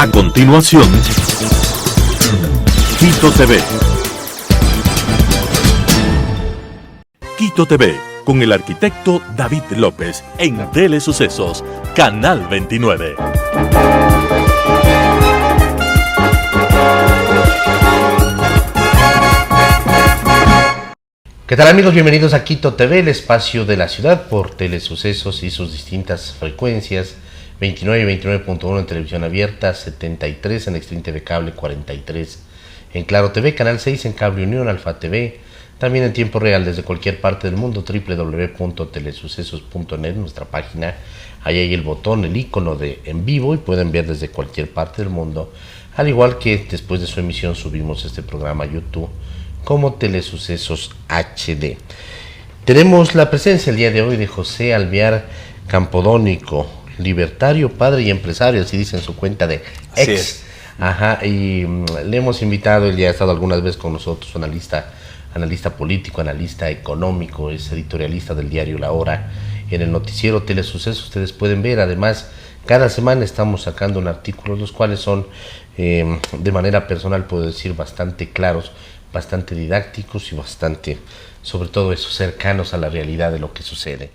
A continuación, Quito TV. Quito TV, con el arquitecto David López, en Telesucesos, Canal 29. ¿Qué tal, amigos? Bienvenidos a Quito TV, el espacio de la ciudad por Telesucesos y sus distintas frecuencias. 29 y 29.1 en televisión abierta, 73 en Extreme TV Cable, 43 en Claro TV, Canal 6 en Cable Unión, Alfa TV, también en tiempo real desde cualquier parte del mundo, www.telesucesos.net, nuestra página. Ahí hay el botón, el icono de en vivo, y pueden ver desde cualquier parte del mundo. Al igual que después de su emisión subimos este programa a YouTube como Telesucesos HD. Tenemos la presencia el día de hoy de José Alvear Campodónico, libertario, padre y empresario, así dice en su cuenta de X. Ajá, y le hemos invitado, él ya ha estado algunas veces con nosotros, analista político, analista económico, es editorialista del diario La Hora. En el noticiero Telesucesos ustedes pueden ver, además, cada semana estamos sacando un artículo, los cuales son, de manera personal puedo decir, bastante claros, bastante didácticos y bastante, sobre todo eso, cercanos a la realidad de lo que sucede.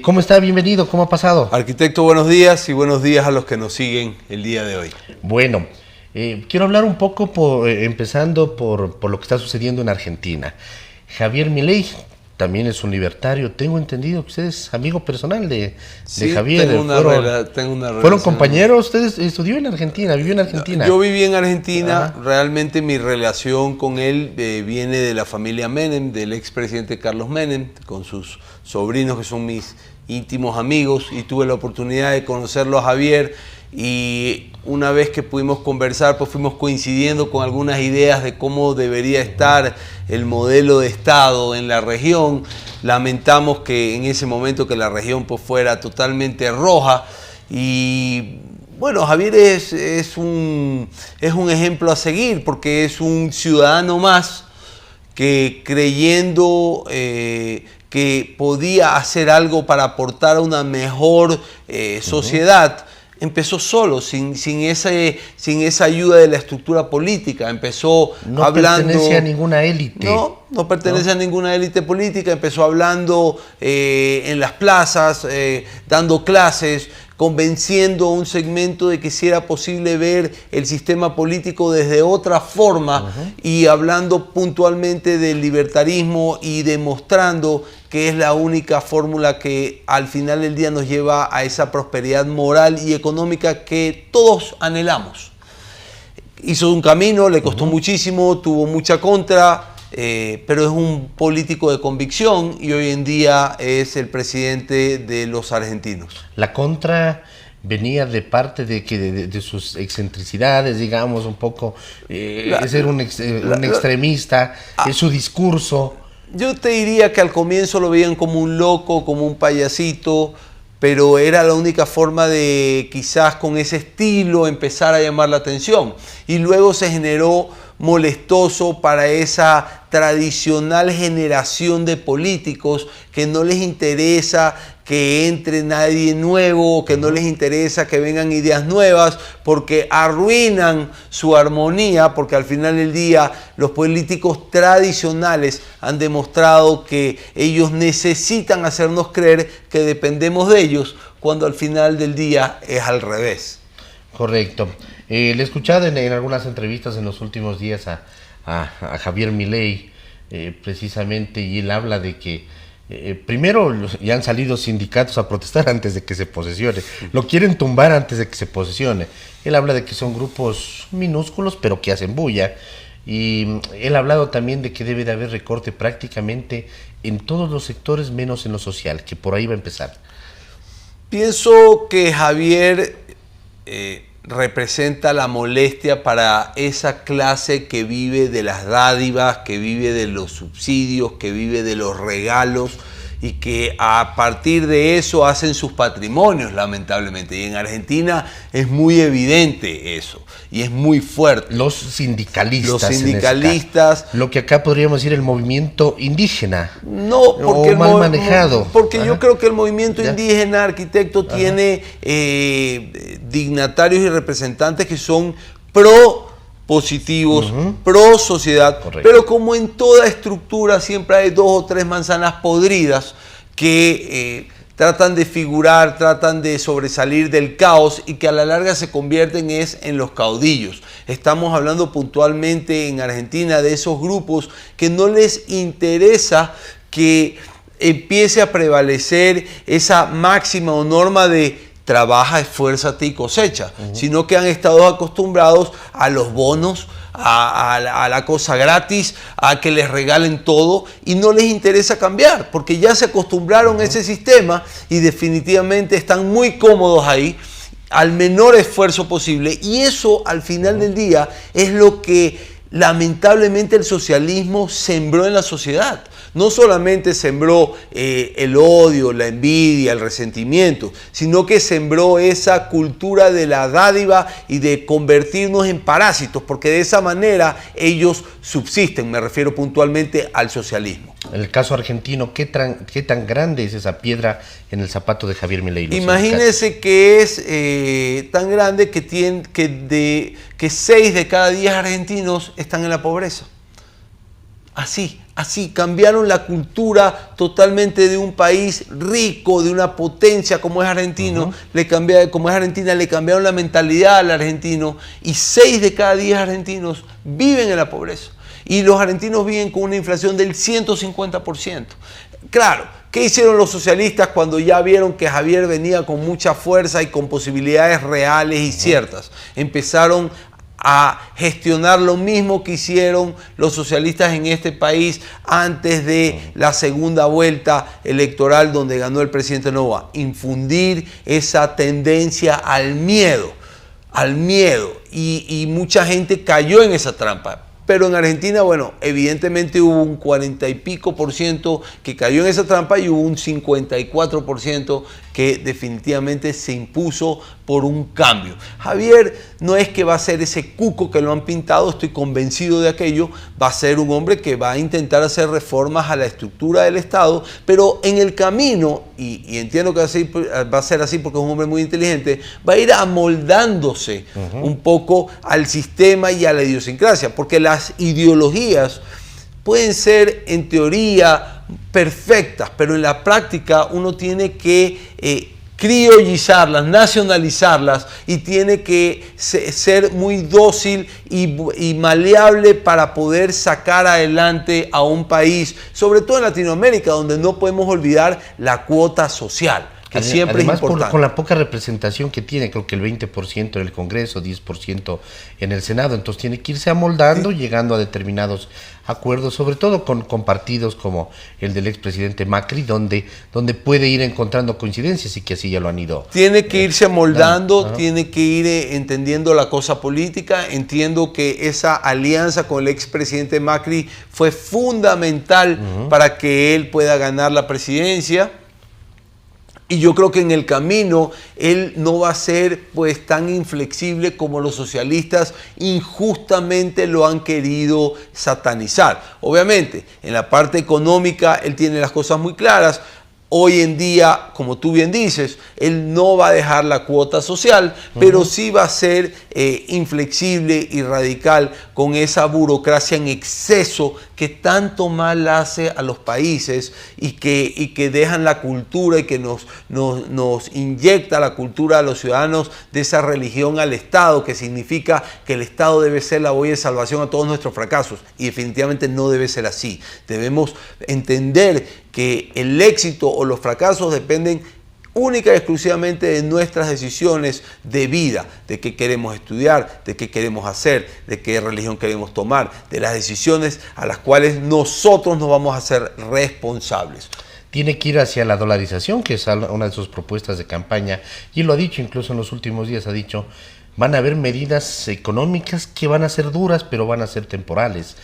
¿Cómo está? Bienvenido, ¿cómo ha pasado? Arquitecto, buenos días y buenos días a los que nos siguen el día de hoy. Bueno, quiero hablar un poco, empezando por lo que está sucediendo en Argentina. Javier Milei también es un libertario, tengo entendido que usted es amigo personal de Javier. Tengo una relación. ¿Fueron compañeros? ¿Usted estudió en Argentina, vivió en Argentina? Yo viví en Argentina. Realmente mi relación con él viene de la familia Menem, del expresidente Carlos Menem, con sus sobrinos que son mis íntimos amigos, y tuve la oportunidad de conocerlo a Javier, y una vez que pudimos conversar, pues fuimos coincidiendo con algunas ideas de cómo debería estar el modelo de Estado en la región. Lamentamos que en ese momento que la región pues fuera totalmente roja, y bueno, Javier es un ejemplo a seguir, porque es un ciudadano más que, creyendo que podía hacer algo para aportar a una mejor sociedad, empezó solo, sin esa ayuda de la estructura política. Empezó hablando... No pertenece a ninguna élite. No pertenece a ninguna élite política. Empezó hablando en las plazas, dando clases, convenciendo a un segmento de que sí era posible ver el sistema político desde otra forma, y hablando puntualmente del libertarismo y demostrando que es la única fórmula que al final del día nos lleva a esa prosperidad moral y económica que todos anhelamos. Hizo un camino, le costó muchísimo, tuvo mucha contra, pero es un político de convicción, y hoy en día es el presidente de los argentinos. La contra venía de parte de sus excentricidades, digamos, un poco, ser un extremista, su discurso. Yo te diría que al comienzo lo veían como un loco, como un payasito, pero era la única forma de, quizás con ese estilo, empezar a llamar la atención. Y luego se generó molestoso para esa tradicional generación de políticos que no les interesa que entre nadie nuevo, que no les interesa que vengan ideas nuevas, porque arruinan su armonía, porque al final del día los políticos tradicionales han demostrado que ellos necesitan hacernos creer que dependemos de ellos, cuando al final del día es al revés. Correcto. Le he escuchado en algunas entrevistas en los últimos días a Javier Milei, precisamente, y él habla de que primero ya han salido sindicatos a protestar antes de que se posesione, lo quieren tumbar antes de que se posesione. Él habla de que son grupos minúsculos pero que hacen bulla, y él ha hablado también de que debe de haber recorte prácticamente en todos los sectores menos en lo social, que por ahí va a empezar. Pienso que Javier representa la molestia para esa clase que vive de las dádivas, que vive de los subsidios, que vive de los regalos, y que a partir de eso hacen sus patrimonios, lamentablemente. Y en Argentina es muy evidente eso y es muy fuerte. Los sindicalistas. Los sindicalistas. Lo que acá podríamos decir el movimiento indígena. No, porque o mal manejado. Porque yo creo que el movimiento indígena, arquitecto, tiene dignatarios y representantes que son pro positivos, pro sociedad, pero como en toda estructura siempre hay 2 o 3 manzanas podridas que tratan de figurar, tratan de sobresalir del caos y que a la larga se convierten en los caudillos. Estamos hablando puntualmente en Argentina de esos grupos que no les interesa que empiece a prevalecer esa máxima o norma de trabaja, esfuérzate y cosecha, sino que han estado acostumbrados a los bonos, a la cosa gratis, a que les regalen todo y no les interesa cambiar porque ya se acostumbraron a ese sistema y definitivamente están muy cómodos ahí al menor esfuerzo posible, y eso al final del día es lo que lamentablemente el socialismo sembró en la sociedad. No solamente sembró el odio, la envidia, el resentimiento, sino que sembró esa cultura de la dádiva y de convertirnos en parásitos, porque de esa manera ellos subsisten. Me refiero puntualmente al socialismo. En el caso argentino, ¿qué tan grande es esa piedra en el zapato de Javier Milei? Imagínese que es tan grande que 6 de cada 10 argentinos están en la pobreza. Así cambiaron la cultura totalmente de un país rico, de una potencia como es Argentina, le cambiaron la mentalidad al argentino, y 6 de cada 10 argentinos viven en la pobreza. Y los argentinos viven con una inflación del 150%. Claro, ¿qué hicieron los socialistas cuando ya vieron que Javier venía con mucha fuerza y con posibilidades reales y ciertas? Empezaron a gestionar lo mismo que hicieron los socialistas en este país antes de la segunda vuelta electoral donde ganó el presidente Noboa. Infundir esa tendencia al miedo. Y mucha gente cayó en esa trampa. Pero en Argentina, bueno, evidentemente hubo un 40 y pico % que cayó en esa trampa y hubo un 54% que definitivamente se impuso por un cambio. Javier no es que va a ser ese cuco que lo han pintado, estoy convencido de aquello, va a ser un hombre que va a intentar hacer reformas a la estructura del Estado, pero en el camino, y entiendo que va a ser así porque es un hombre muy inteligente, va a ir amoldándose un poco al sistema y a la idiosincrasia, porque las ideologías pueden ser en teoría perfectas, pero en la práctica uno tiene que criollizarlas, nacionalizarlas, y tiene que ser muy dócil y maleable para poder sacar adelante a un país, sobre todo en Latinoamérica, donde no podemos olvidar la cuota social, que siempre además, es importante. Con la poca representación que tiene, creo que el 20% en el Congreso, 10% en el Senado, entonces tiene que irse amoldando, llegando a determinados acuerdos, sobre todo con partidos como el del expresidente Macri, donde puede ir encontrando coincidencias, y que así ya lo han ido. Tiene que irse amoldando, tiene que ir entendiendo la cosa política. Entiendo que esa alianza con el expresidente Macri fue fundamental para que él pueda ganar la presidencia. Y yo creo que en el camino él no va a ser pues tan inflexible como los socialistas injustamente lo han querido satanizar. Obviamente, en la parte económica él tiene las cosas muy claras. Hoy en día, como tú bien dices, él no va a dejar la cuota social, pero sí va a ser inflexible y radical con esa burocracia en exceso que tanto mal hace a los países y que dejan la cultura y que nos inyecta la cultura a los ciudadanos de esa religión al Estado, que significa que el Estado debe ser la boya de salvación a todos nuestros fracasos. Y definitivamente no debe ser así. Debemos entender que el éxito o los fracasos dependen única y exclusivamente de nuestras decisiones de vida, de qué queremos estudiar, de qué queremos hacer, de qué religión queremos tomar, de las decisiones a las cuales nosotros nos vamos a hacer responsables. Tiene que ir hacia la dolarización, que es una de sus propuestas de campaña, y lo ha dicho incluso en los últimos días, ha dicho, van a haber medidas económicas que van a ser duras, pero van a ser temporales.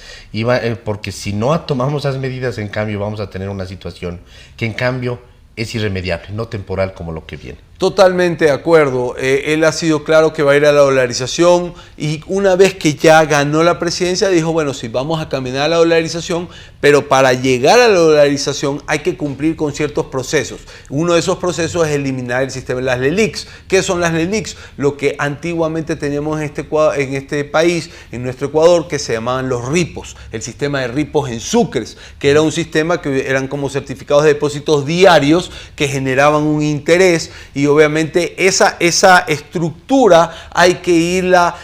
Porque si no tomamos esas medidas, en cambio, vamos a tener una situación que en cambio es irremediable, no temporal como lo que viene. Totalmente de acuerdo. Él ha sido claro que va a ir a la dolarización y una vez que ya ganó la presidencia dijo, bueno, sí, vamos a caminar a la dolarización, pero para llegar a la dolarización hay que cumplir con ciertos procesos. Uno de esos procesos es eliminar el sistema de las LELIQs. ¿Qué son las LELIQs? Lo que antiguamente teníamos en este país, en nuestro Ecuador, que se llamaban los ripos, el sistema de ripos en sucres, que era un sistema que eran como certificados de depósitos diarios que generaban un interés y obviamente esa estructura hay que irla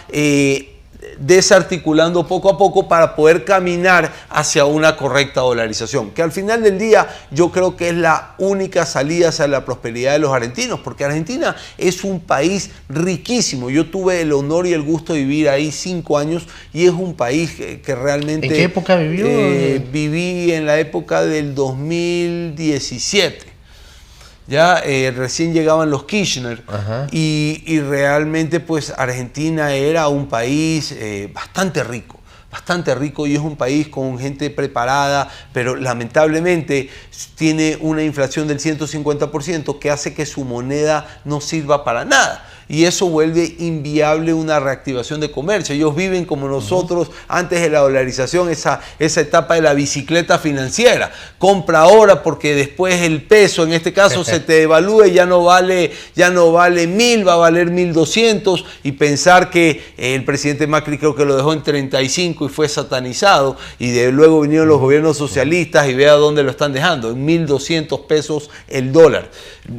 desarticulando poco a poco para poder caminar hacia una correcta dolarización, que al final del día yo creo que es la única salida hacia la prosperidad de los argentinos, porque Argentina es un país riquísimo. Yo tuve el honor y el gusto de vivir ahí 5 años y es un país que realmente... ¿En qué época vivió? Viví en la época del 2017. Ya recién llegaban los Kirchner y realmente pues Argentina era un país bastante rico y es un país con gente preparada, pero lamentablemente tiene una inflación del 150% que hace que su moneda no sirva para nada. Y eso vuelve inviable una reactivación de comercio. Ellos viven como nosotros antes de la dolarización, esa etapa de la bicicleta financiera. Compra ahora porque después el peso, en este caso, se te devalúa y ya no vale 1.000, va a valer 1.200. Y pensar que el presidente Macri creo que lo dejó en 35 y fue satanizado. Y luego vinieron los gobiernos socialistas y vea dónde lo están dejando, en 1.200 pesos el dólar.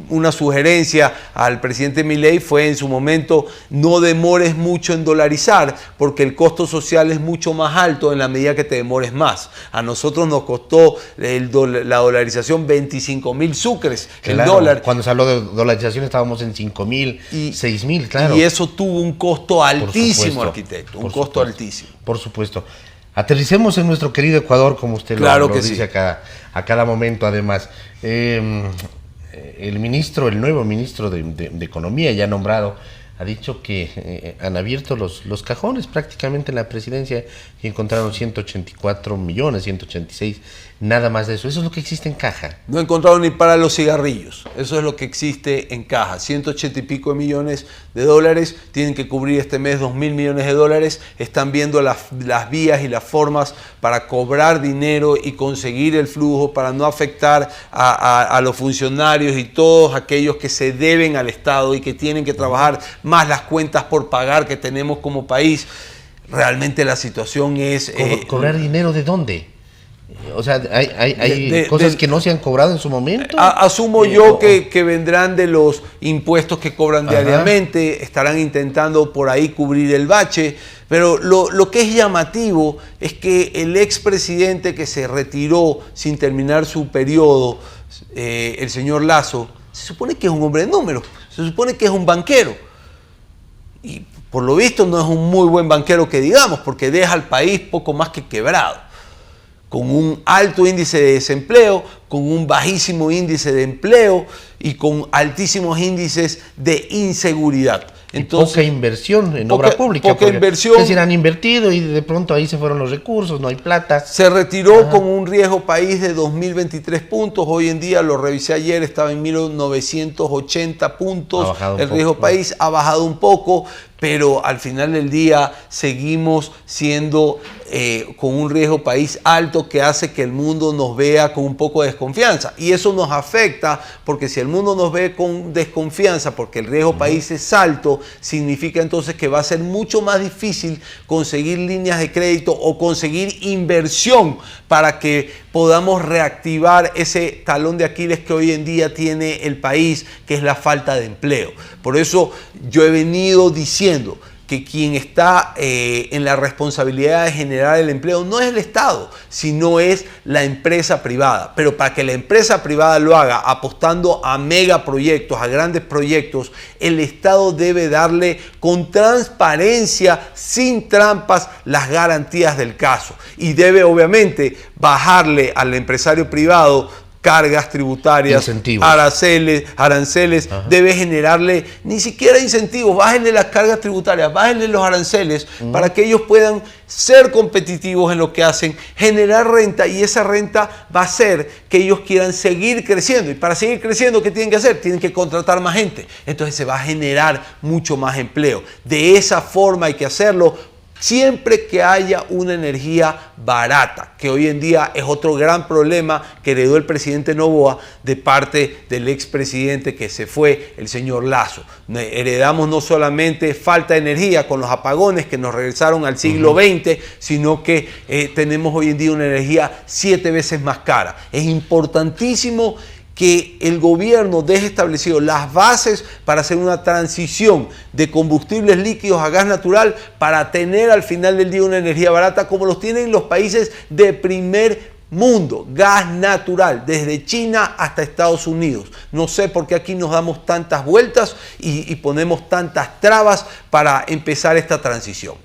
Una sugerencia al presidente Milei fue en su momento: no demores mucho en dolarizar porque el costo social es mucho más alto en la medida que te demores más. A nosotros nos costó la dolarización 25.000 sucres, claro, el dólar. Cuando se habló de dolarización estábamos en 5.000, 6.000, claro. Y eso tuvo un costo altísimo, arquitecto, un costo altísimo. Por supuesto. Aterricemos en nuestro querido Ecuador, como usted lo dice a cada momento, además. El nuevo ministro de Economía ya nombrado, ha dicho que han abierto los cajones prácticamente en la presidencia y encontraron 184 millones, 186, nada más de eso. Eso es lo que existe en caja. No encontraron ni para los cigarrillos. Eso es lo que existe en caja. 180 y pico de millones de dólares. Tienen que cubrir este mes 2.000 millones de dólares. Están viendo las vías y las formas para cobrar dinero y conseguir el flujo para no afectar a los funcionarios y todos aquellos que se deben al Estado y que tienen que trabajar, más las cuentas por pagar que tenemos como país. Realmente la situación es... ¿Cobrar dinero de dónde? O sea, hay cosas que no se han cobrado en su momento. Asumo yo que vendrán de los impuestos que cobran diariamente, estarán intentando por ahí cubrir el bache, pero lo que es llamativo es que el expresidente que se retiró sin terminar su periodo, el señor Lasso, se supone que es un hombre de números, se supone que es un banquero. Y por lo visto no es un muy buen banquero que digamos, porque deja al país poco más que quebrado, con un alto índice de desempleo, con un bajísimo índice de empleo y con altísimos índices de inseguridad. Entonces, poca inversión en obra pública. Poca inversión. Es decir, han invertido y de pronto ahí se fueron los recursos, no hay plata. Se retiró con un riesgo país de 2.023 puntos. Hoy en día, lo revisé ayer, estaba en 1.980 puntos. El riesgo país ha bajado un poco, pero al final del día seguimos siendo con un riesgo país alto que hace que el mundo nos vea con un poco de desconfianza. Y eso nos afecta porque si el mundo nos ve con desconfianza porque el riesgo país es alto, significa entonces que va a ser mucho más difícil conseguir líneas de crédito o conseguir inversión para que podamos reactivar ese talón de Aquiles que hoy en día tiene el país, que es la falta de empleo. Por eso yo he venido diciendo que quien está en la responsabilidad de generar el empleo no es el Estado, sino es la empresa privada. Pero para que la empresa privada lo haga apostando a megaproyectos, a grandes proyectos, el Estado debe darle con transparencia, sin trampas, las garantías del caso. Y debe obviamente bajarle al empresario privado cargas tributarias, incentivos, aranceles, debe generarle ni siquiera incentivos, bájenle las cargas tributarias, bájenle los aranceles para que ellos puedan ser competitivos en lo que hacen, generar renta, y esa renta va a hacer que ellos quieran seguir creciendo. Y para seguir creciendo, ¿qué tienen que hacer? Tienen que contratar más gente. Entonces se va a generar mucho más empleo. De esa forma hay que hacerlo, siempre que haya una energía barata, que hoy en día es otro gran problema que heredó el presidente Noboa de parte del expresidente que se fue, el señor Lasso. Heredamos no solamente falta de energía con los apagones que nos regresaron al siglo XX, sino que tenemos hoy en día una energía 7 veces más cara. Es importantísimo que el gobierno deje establecido las bases para hacer una transición de combustibles líquidos a gas natural para tener al final del día una energía barata como los tienen los países de primer mundo, gas natural, desde China hasta Estados Unidos. No sé por qué aquí nos damos tantas vueltas y ponemos tantas trabas para empezar esta transición.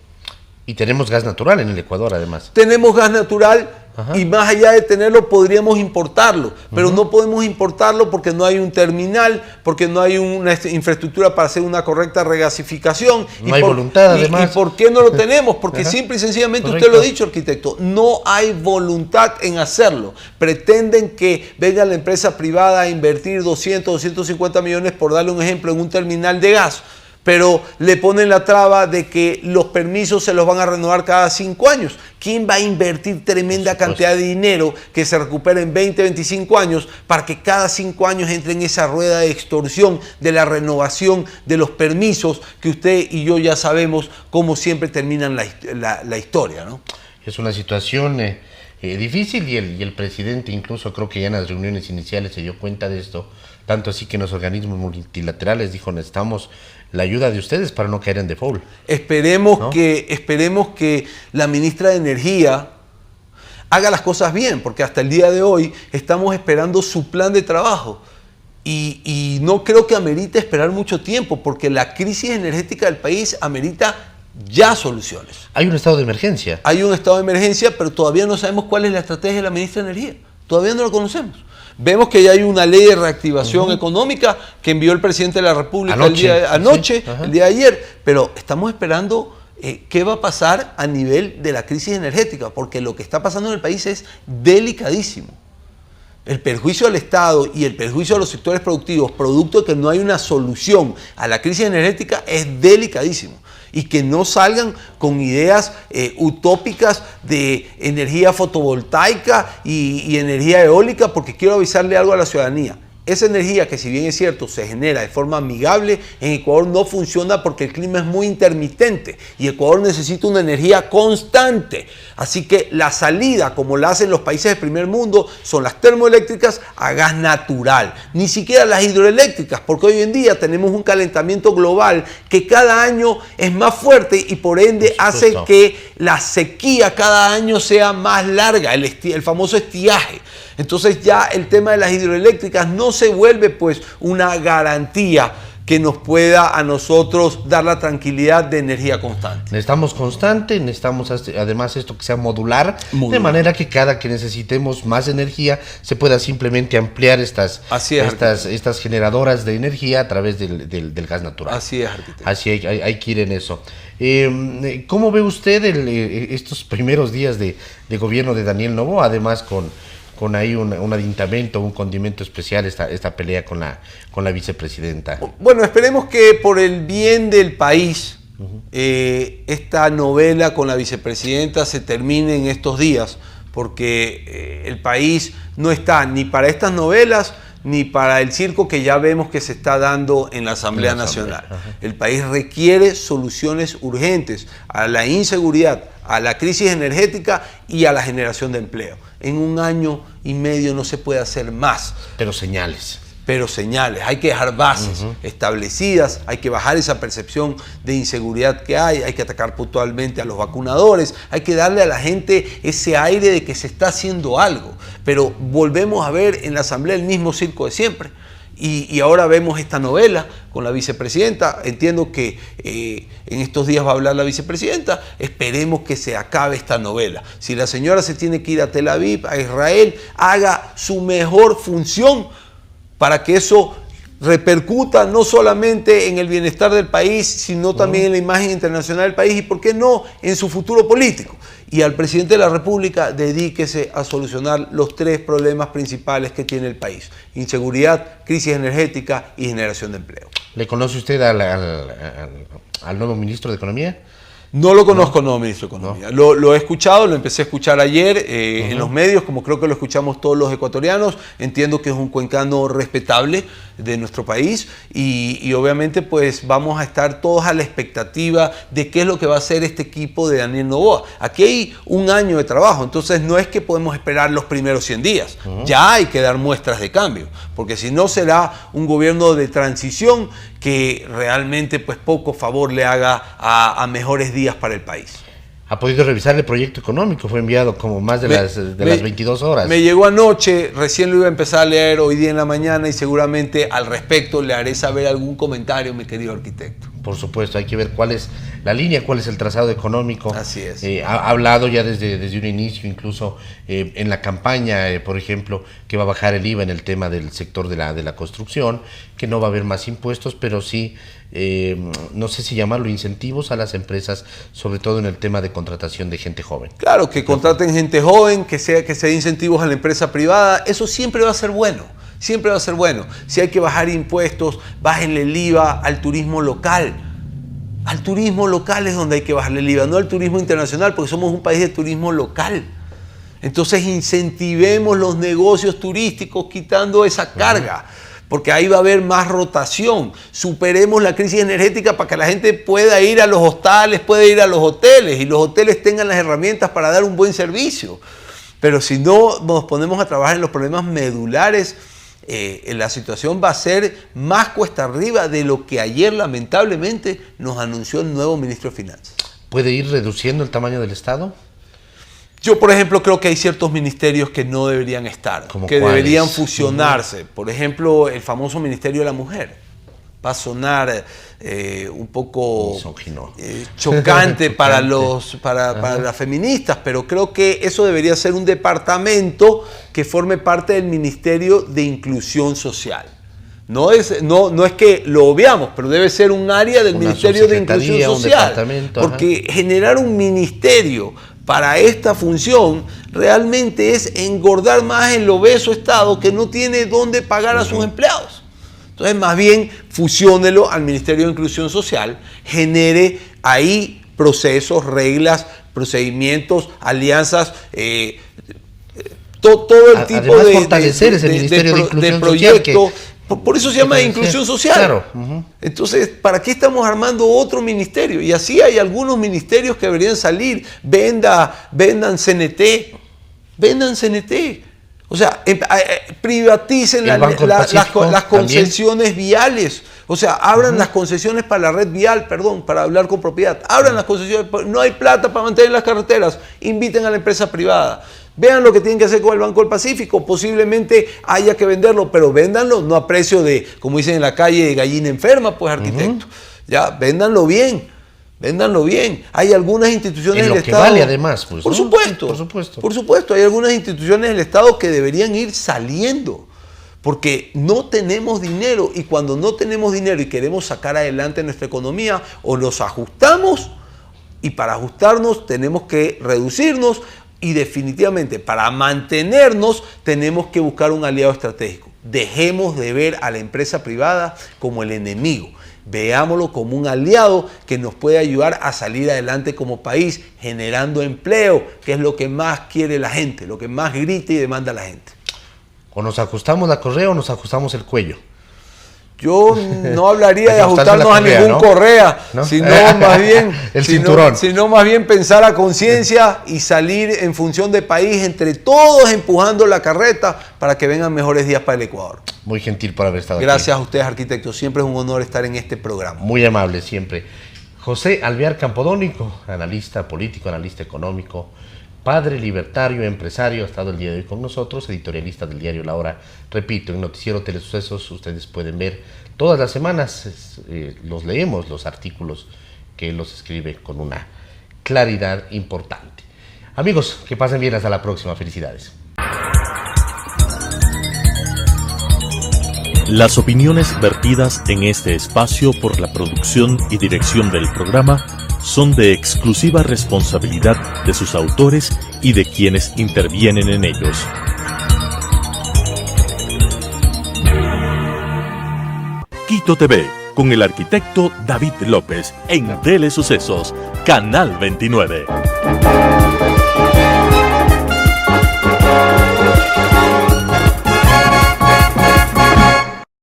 Y tenemos gas natural en el Ecuador, además. Tenemos gas natural. Y más allá de tenerlo, podríamos importarlo, pero no podemos importarlo porque no hay un terminal, porque no hay una infraestructura para hacer una correcta regasificación. No hay voluntad, además. ¿Y por qué no lo tenemos? Porque simple y sencillamente, usted lo ha dicho, arquitecto, no hay voluntad en hacerlo. Pretenden que venga la empresa privada a invertir 200, 250 millones, por darle un ejemplo, en un terminal de gas, pero le ponen la traba de que los permisos se los van a renovar cada 5 años. ¿Quién va a invertir tremenda cantidad de dinero que se recupere en 20, 25 años para que cada 5 años entre en esa rueda de extorsión de la renovación de los permisos que usted y yo ya sabemos cómo siempre terminan la historia, ¿no? Es una situación difícil y el presidente incluso creo que ya en las reuniones iniciales se dio cuenta de esto, tanto así que en los organismos multilaterales dijo: necesitamos la ayuda de ustedes para no caer en default. Esperemos que la ministra de Energía haga las cosas bien, porque hasta el día de hoy estamos esperando su plan de trabajo. Y no creo que amerite esperar mucho tiempo, porque la crisis energética del país amerita ya soluciones. Hay un estado de emergencia. Hay un estado de emergencia, pero todavía no sabemos cuál es la estrategia de la ministra de Energía. Todavía no lo conocemos. Vemos que ya hay una ley de reactivación económica que envió el presidente de la República el día de ayer, pero estamos esperando qué va a pasar a nivel de la crisis energética, porque lo que está pasando en el país es delicadísimo. El perjuicio al Estado y el perjuicio a los sectores productivos, producto de que no hay una solución a la crisis energética, es delicadísimo. Y que no salgan con ideas utópicas de energía fotovoltaica y energía eólica, porque quiero avisarle algo a la ciudadanía. Esa energía, que si bien es cierto se genera de forma amigable, en Ecuador no funciona porque el clima es muy intermitente y Ecuador necesita una energía constante. Así que la salida, como la hacen los países del primer mundo, son las termoeléctricas a gas natural. Ni siquiera las hidroeléctricas, porque hoy en día tenemos un calentamiento global que cada año es más fuerte y por ende hace que la sequía cada año sea más larga, el famoso estiaje. Entonces ya el tema de las hidroeléctricas no se vuelve pues una garantía que nos pueda a nosotros dar la tranquilidad de energía constante. Necesitamos constante, necesitamos además esto que sea modular, de manera que cada que necesitemos más energía se pueda simplemente ampliar estas generadoras de energía a través del gas natural. Así es, arquitecto. Así hay que ir en eso. ¿Cómo ve usted estos primeros días de gobierno de Daniel Noboa, además con ahí un aditamento, un condimento especial, esta pelea con la vicepresidenta? Bueno, esperemos que por el bien del país, esta novela con la vicepresidenta se termine en estos días, porque el país no está ni para estas novelas ni para el circo que ya vemos que se está dando en la Asamblea Nacional. El país requiere soluciones urgentes a la inseguridad, a la crisis energética y a la generación de empleo. En 1 año y medio no se puede hacer más. Pero señales. Hay que dejar bases establecidas, hay que bajar esa percepción de inseguridad que hay que atacar puntualmente a los vacunadores, hay que darle a la gente ese aire de que se está haciendo algo. Pero volvemos a ver en la Asamblea el mismo circo de siempre. Y ahora vemos esta novela con la vicepresidenta. Entiendo que en estos días va a hablar la vicepresidenta. Esperemos que se acabe esta novela. Si la señora se tiene que ir a Tel Aviv, a Israel, haga su mejor función para que eso repercuta no solamente en el bienestar del país, sino también en la imagen internacional del país y, ¿por qué no?, en su futuro político. Y al presidente de la República, dedíquese a solucionar los 3 problemas principales que tiene el país: inseguridad, crisis energética y generación de empleo. ¿Le conoce usted al nuevo ministro de Economía? No lo conozco, no, ministro de Economía. No. Lo he escuchado, lo empecé a escuchar ayer en los medios, como creo que lo escuchamos todos los ecuatorianos. Entiendo que es un cuencano respetable de nuestro país y obviamente pues vamos a estar todos a la expectativa de qué es lo que va a hacer este equipo de Daniel Noboa. Aquí hay un año de trabajo, entonces no es que podemos esperar los primeros 100 días. Ya hay que dar muestras de cambio, porque si no será un gobierno de transición que realmente pues poco favor le haga a mejores días para el país. ¿Ha podido revisar el proyecto económico? Fue enviado como más de las 22 horas. Me llegó anoche, recién lo iba a empezar a leer hoy día en la mañana y seguramente al respecto le haré saber algún comentario, mi querido arquitecto. Por supuesto, hay que ver cuál es la línea, cuál es el trazado económico. Así es. Ha hablado ya desde un inicio, incluso en la campaña, por ejemplo, que va a bajar el IVA en el tema del sector de la construcción, que no va a haber más impuestos, pero sí, no sé si llamarlo incentivos a las empresas, sobre todo en el tema de contratación de gente joven. Claro, que contraten gente joven, que se dé incentivos a la empresa privada, eso siempre va a ser bueno. Siempre va a ser bueno. Si hay que bajar impuestos, bájenle el IVA al turismo local. Al turismo local es donde hay que bajarle el IVA, no al turismo internacional, porque somos un país de turismo local. Entonces incentivemos los negocios turísticos quitando esa carga, porque ahí va a haber más rotación. Superemos la crisis energética para que la gente pueda ir a los hostales, pueda ir a los hoteles y los hoteles tengan las herramientas para dar un buen servicio. Pero si no nos ponemos a trabajar en los problemas medulares, la situación va a ser más cuesta arriba de lo que ayer lamentablemente nos anunció el nuevo ministro de Finanzas. ¿Puede ir reduciendo el tamaño del Estado? Yo, por ejemplo, creo que hay ciertos ministerios que no deberían estar, que deberían fusionarse. Por ejemplo, el famoso Ministerio de la Mujer. Va a sonar un poco chocante para las feministas, pero creo que eso debería ser un departamento que forme parte del Ministerio de Inclusión Social. No es que lo obviamos, pero debe ser un área del Ministerio de Inclusión Social. Porque generar un ministerio para esta función realmente es engordar más el obeso Estado que no tiene dónde pagar a sus empleados. Entonces, más bien, fusiónelo al Ministerio de Inclusión Social, genere ahí procesos, reglas, procedimientos, alianzas, todo el tipo de proyecto. Por eso se llama inclusión social. Claro. Entonces, ¿para qué estamos armando otro ministerio? Y así hay algunos ministerios que deberían salir. Vendan CNT. Vendan CNT. O sea, privaticen las concesiones viales. O sea, abran las concesiones para la red vial, para hablar con propiedad. Abran las concesiones. No hay plata para mantener las carreteras. Inviten a la empresa privada. Vean lo que tienen que hacer con el Banco del Pacífico. Posiblemente haya que venderlo, pero véndanlo no a precio de, como dicen en la calle, de gallina enferma, pues, arquitecto. Ya, véndanlo bien. Véndanlo bien. Hay algunas instituciones del Estado. Vale, además, pues, por supuesto. Por supuesto. Por supuesto. Hay algunas instituciones del Estado que deberían ir saliendo. Porque no tenemos dinero. Y cuando no tenemos dinero y queremos sacar adelante nuestra economía, o nos ajustamos. Y para ajustarnos tenemos que reducirnos. Y definitivamente para mantenernos tenemos que buscar un aliado estratégico. Dejemos de ver a la empresa privada como el enemigo. Veámoslo como un aliado que nos puede ayudar a salir adelante como país, generando empleo, que es lo que más quiere la gente, lo que más grita y demanda la gente. O nos ajustamos la correa o nos ajustamos el cuello. Yo no hablaría de ajustarnos correa, a ningún correa, ¿no? Sino más bien el cinturón. Sino más bien pensar a conciencia y salir en función de país, entre todos empujando la carreta para que vengan mejores días para el Ecuador. Muy gentil por haber estado aquí. Gracias a ustedes, arquitectos. Siempre es un honor estar en este programa. Muy amable, siempre. José Alvear Campodónico, analista político, analista económico, padre libertario, empresario, ha estado el día de hoy con nosotros, editorialista del diario La Hora. Repito, en Noticiero Telesucesos ustedes pueden ver todas las semanas, los leemos, los artículos que él los escribe con una claridad importante. Amigos, que pasen bien, hasta la próxima, felicidades. Las opiniones vertidas en este espacio por la producción y dirección del programa son de exclusiva responsabilidad de sus autores y de quienes intervienen en ellos. Quito TV, con el arquitecto David López, en Telesucesos, Canal 29.